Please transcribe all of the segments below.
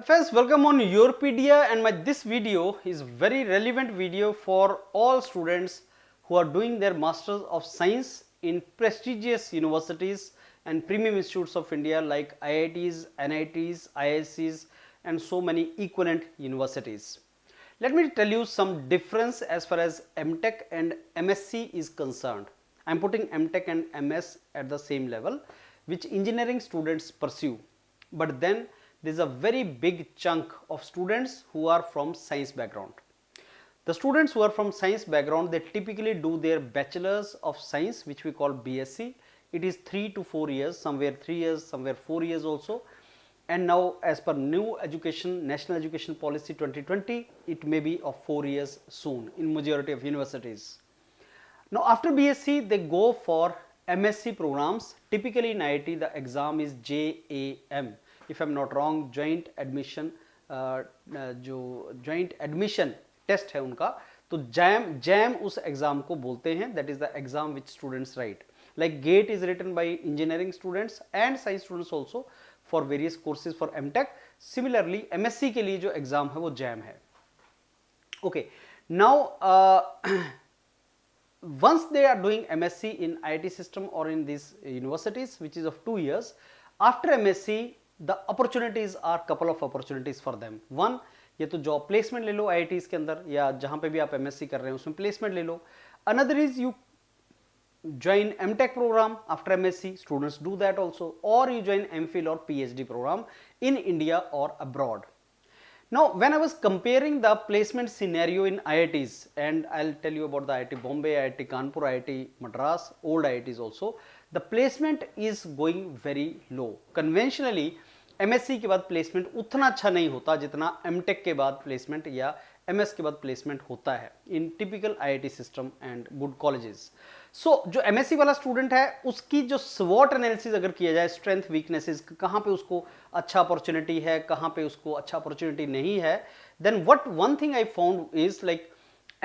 First, welcome on Europedia, and this video is very relevant video for all students who are doing their Masters of Science in prestigious universities and premium institutes of India like IITs, NITs, IIScs and so many equivalent universities. Let me tell you some difference as far as MTech and MSc is concerned. I am putting MTech and MS at the same level which engineering students pursue, but then there is a very big chunk of students who are from science background. The students who are from science background, they typically do their bachelor's of science, which we call BSc. It is 3 to 4 years, somewhere 3 years, somewhere 4 years also. And now as per new education, National Education Policy 2020, it may be of 4 years soon in majority of universities. Now after BSc, they go for MSc programs. Typically in IIT, the exam is JAM. If I am not wrong, joint admission जो joint admission test है उनका, तो JAM उस exam को बोलते हैं. That is the exam which students write. Like GATE is written by engineering students and science students also for various courses for MTech. Similarly, MSc के लिए जो एग्जाम है वो JAM है. Okay, now once they are doing MSc in IIT system or in these universities, which is of 2 years, after MSc the opportunities are couple of opportunities for them. One, ये तो job placement ले लो IITs के अंदर या जहाँ पे भी आप MSc कर रहे हैं उसमें प्लेसमेंट ले लो. Another is you join MTech program after MSc, students do that also, or you join MPhil or PhD program in India or abroad. Now when I was comparing the placement scenario in IITs, and I'll tell you about the IIT Bombay, IIT Kanpur, IIT Madras, old IITs also, the placement is going very low. Conventionally MSc के बाद placement उतना अच्छा नहीं होता जितना MTech के बाद placement या MS के बाद प्लेसमेंट होता है in typical IIT system and good colleges. So जो MSc वाला स्टूडेंट है उसकी जो स्वॉट एनालिसिस अगर किया जाए, स्ट्रेंथ वीकनेसेस, कहाँ पे उसको अच्छा अपॉर्चुनिटी है, कहाँ पे उसको अच्छा अपॉर्चुनिटी नहीं है, then what one thing I found is like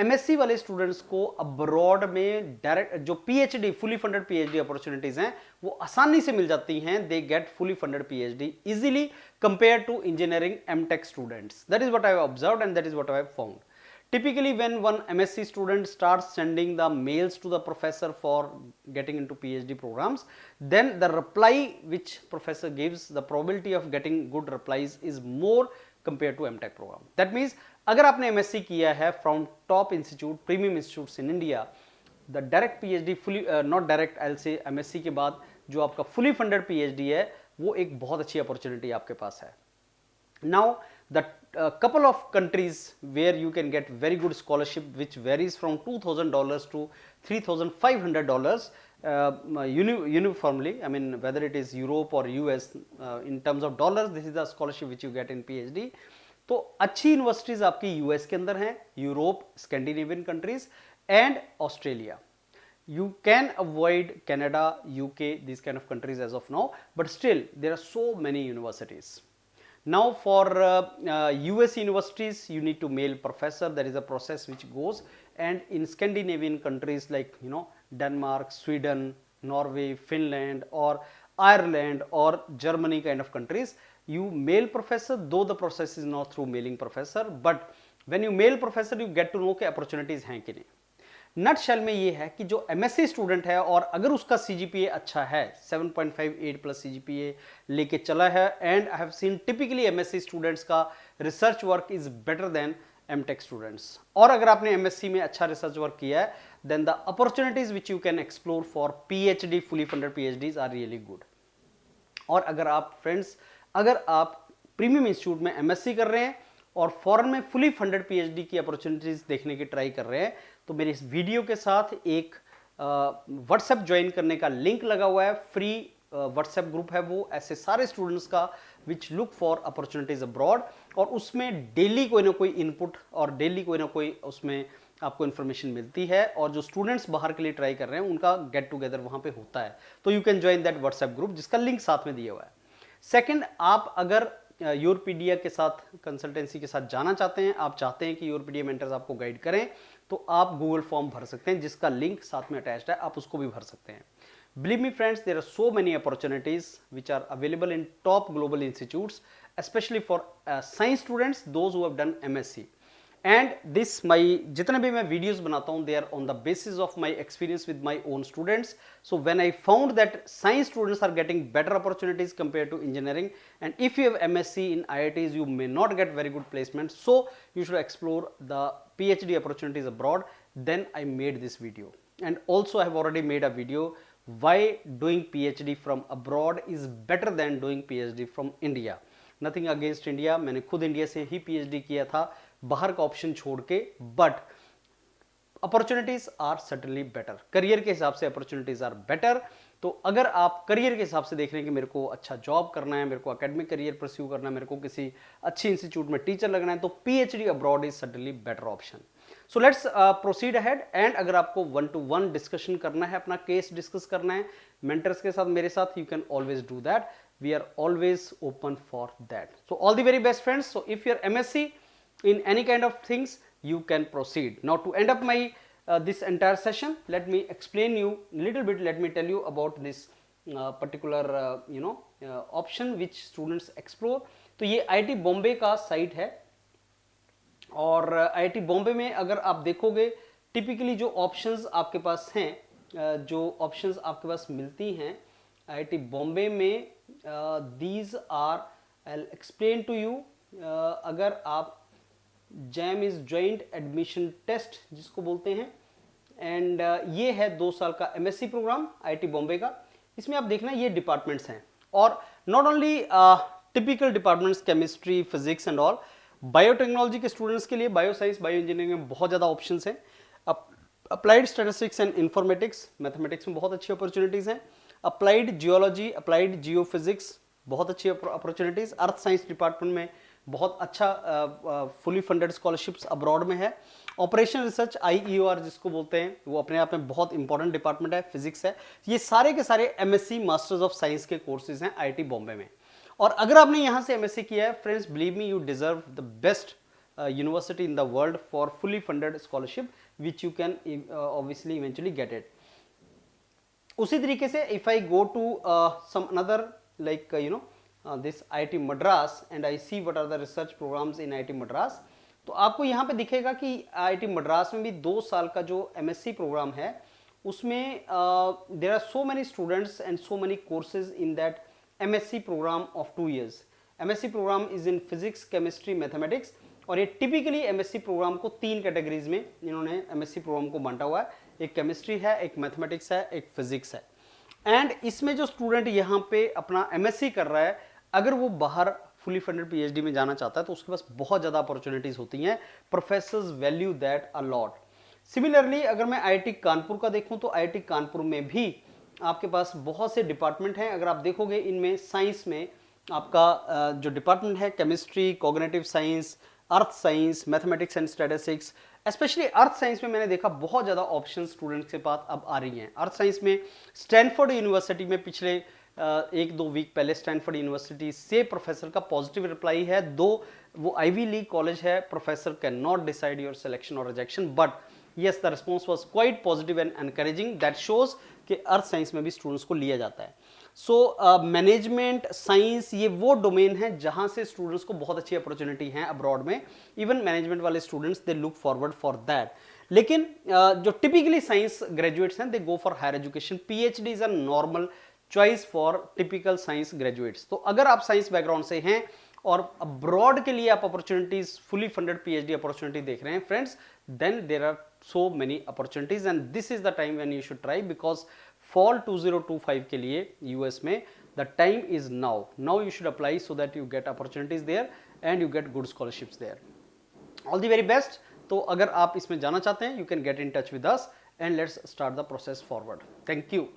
MSc वाले स्टूडेंट्स को अब्रॉड में डायरेक्ट जो PhD fully funded PhD opportunities हैं वो आसानी से मिल जाती हैं. They get fully funded PhD easily compare to engineering MTech students. That is what I have observed and that is what I have found. Typically when one MSc student starts sending the mails to the professor for getting into PhD programs, then the reply which professor gives, the probability of getting good replies is more compared to MTech program. That means अगर आपने MSc किया है from top institute, premium institutes in India, the direct PhD fully not direct, I'll say MSc के बाद जो आपका fully funded PhD है वो एक बहुत अच्छी अपॉर्चुनिटी आपके पास है. Now the couple of countries where you can get very good scholarship which varies from $2,000 to $3,500 uniformly. I mean whether it is Europe or US, in terms of dollars this is the scholarship which you get in PhD. तो अच्छी universities आपकी US के अंदर हैं, Europe, Scandinavian countries and Australia. You can avoid Canada, UK, these kind of countries as of now, but still there are so many universities. Now for US universities you need to mail professor. There is a process which goes, and in Scandinavian countries like Denmark, Sweden, Norway, Finland or Ireland or Germany kind of countries, you mail professor, though the process is not through mailing professor, but when you mail professor you get to know कि opportunities हैं कि नहीं. Nutshell में ये है कि जो MSc student है और अगर उसका CGPA अच्छा है, 7.58 प्लस CGPA लेके चला है, and I have seen typically MSc students का research work is better than MTech students. और अगर आपने MSc में अच्छा रिसर्च वर्क किया है, then the opportunities which you can explore for PhD fully funded PhDs are really good. और अगर आप फ्रेंड्स, अगर आप प्रीमियम इंस्टीट्यूट में MSc कर रहे हैं और फॉरेन में फुली फंडेड PhD की अपॉर्चुनिटीज देखने की ट्राई कर रहे हैं, तो मेरे इस वीडियो के साथ एक व्हाट्सएप ज्वाइन करने का लिंक लगा हुआ है. फ्री व्हाट्सएप ग्रुप है वो ऐसे सारे स्टूडेंट्स का which look for opportunities abroad, और उसमें डेली कोई ना कोई इनपुट और डेली कोई ना कोई उसमें आपको इन्फॉर्मेशन मिलती है, और जो स्टूडेंट्स बाहर के लिए ट्राई कर रहे हैं उनका गेट टुगेदर वहाँ पे होता है. तो you can join that WhatsApp group जिसका लिंक साथ में दिया हुआ है. सेकेंड, आप अगर यूरोपीडिया के साथ कंसल्टेंसी के साथ जाना चाहते हैं, आप चाहते हैं कि यूरोपीडिया मेंटर्स आपको गाइड करें, तो आप गूगल फॉर्म भर सकते हैं जिसका लिंक साथ में अटैच्ड है, आप उसको भी भर सकते हैं. Believe me friends, there are so many opportunities which are available in top global institutes, especially for science students, those who have done MSc. And this my जितने भी मैं videos बनाता हूँ, they are on the basis of my experience with my own students. So when I found that science students are getting better opportunities compared to engineering, and if you have MSc in IITs, you may not get very good placements, so you should explore the PhD opportunities abroad. Then I made this video, and also I have already made a video why doing PhD from abroad is better than doing PhD from India. Nothing against India, मैंने खुद India से ही PhD किया था बाहर का option छोड़ के, but opportunities are certainly better, career के हिसाब से अपॉर्चुनिटीज आर बेटर. तो अगर आप करियर के हिसाब से देख रहे हैं कि मेरे को अच्छा जॉब करना है, मेरे को एकेडमिक करियर परस्यू करना है, मेरे को किसी अच्छी इंस्टीट्यूट में टीचर लगना है, तो PhD abroad is certainly better option. So let's proceed ahead. And अगर आपको 1-to-1 डिस्कशन करना है, अपना केस डिस्कस करना है मेंटर्स के साथ, मेरे साथ, you can always do that. We are always open for that. So all the very best friends. So if you're MSc in any kind of things, you can proceed. Now to end up my this entire session, let me explain you a little bit. Let me tell you about this particular option which students explore. तो ये IIT Bombay का site है, और IIT Bombay में अगर आप देखोगे typically जो ऑप्शंस आपके पास हैं, जो ऑप्शंस आपके पास मिलती हैं IIT बॉम्बे में, these are, I'll explain to you. अगर आप JAM is Joint Admission Test जिसको बोलते हैं, एंड ये है 2 साल का MSc प्रोग्राम IIT बॉम्बे का. इसमें आप देखना ये डिपार्टमेंट्स हैं, और not only typical departments chemistry, physics and all. Biotechnology के स्टूडेंट्स के लिए बायो साइंस, बायो इंजीनियरिंग में बहुत ज़्यादा ऑप्शंस हैं. Applied statistics and informatics, mathematics में बहुत अच्छी अपॉर्चुनिटीज़ हैं. अप्लाइड जियोलॉजी, अप्लाइड जियोफिजिक्स, बहुत अच्छी अपॉर्चुनिटीज़. अर्थ साइंस डिपार्टमेंट में बहुत अच्छा फुली फंडेड स्कॉलरशिप्स अब्रॉड में है. ऑपरेशन रिसर्च IEOR जिसको बोलते हैं, वो अपने आप में बहुत इंपॉर्टेंट डिपार्टमेंट है, फिजिक्स है. ये सारे के सारे MSc मास्टर्स ऑफ साइंस के कोर्सेज हैं IIT बॉम्बे में. और अगर आपने यहाँ से MSc किया है friends, believe me, you deserve the best university in the world for fully funded scholarship which you can obviously eventually get it. उसी तरीके से if I go to some another like this IIT Madras and I see what are the research programs in IIT Madras, तो आपको यहाँ पे दिखेगा कि IIT Madras में भी 2 साल का जो MSc प्रोग्राम है, उसमें there are so many students and so many courses in that MSc program of 2 years. MSc program is in physics, chemistry, mathematics. और ये टिपिकली MSc प्रोग्राम को 3 कैटेगरीज में इन्होंने MSc प्रोग्राम को बांटा हुआ है. एक केमिस्ट्री है, एक मैथमेटिक्स है, एक फिजिक्स है. एंड इसमें जो स्टूडेंट यहाँ पे अपना MSc कर रहा है, अगर वो बाहर फुली फंडेड PhD में जाना चाहता है, तो उसके पास बहुत ज़्यादा अपॉर्चुनिटीज़ होती हैं. Professors value that a lot. Similarly अगर मैं IIT कानपुर का देखूँ, तो IIT कानपुर में भी आपके पास बहुत से डिपार्टमेंट हैं. अगर आप देखोगे इनमें साइंस में आपका जो डिपार्टमेंट है, chemistry, cognitive science, earth science, mathematics and statistics, specially earth science में मैंने देखा बहुत ज़्यादा ऑप्शन स्टूडेंट्स के पास अब आ रही हैं. अर्थ साइंस में स्टैनफोर्ड यूनिवर्सिटी में पिछले 1-2 वीक पहले स्टैनफोर्ड यूनिवर्सिटी से प्रोफेसर का पॉजिटिव रिप्लाई है. दो वो आईवी लीग कॉलेज है, professor can not decide your selection और rejection, but yes, the response was quite positive and encouraging. That shows कि अर्थ साइंस में भी स्टूडेंट्स को लिया जाता है. सो मैनेजमेंट साइंस ये वो डोमेन है जहां से स्टूडेंट्स को बहुत अच्छी अपॉर्चुनिटी है अब्रॉड में. इवन मैनेजमेंट वाले students they look forward for that. लेकिन जो टिपिकली साइंस ग्रेजुएट्स हैं, they go for higher education. PhD is a normal choice for typical science graduates. तो अगर आप साइंस बैकग्राउंड से हैं और अब्रॉड के लिए आप opportunities, fully funded PhD opportunity देख रहे हैं friends, then there are so many opportunities and this is the time when you should try, because fall 2025 के लिए US में the time is now. Now you should apply so that you get opportunities there and you get good scholarships there. All the very best. तो अगर आप इसमें जाना चाहते हैं, you can get in touch with us and let's start the process forward. Thank you.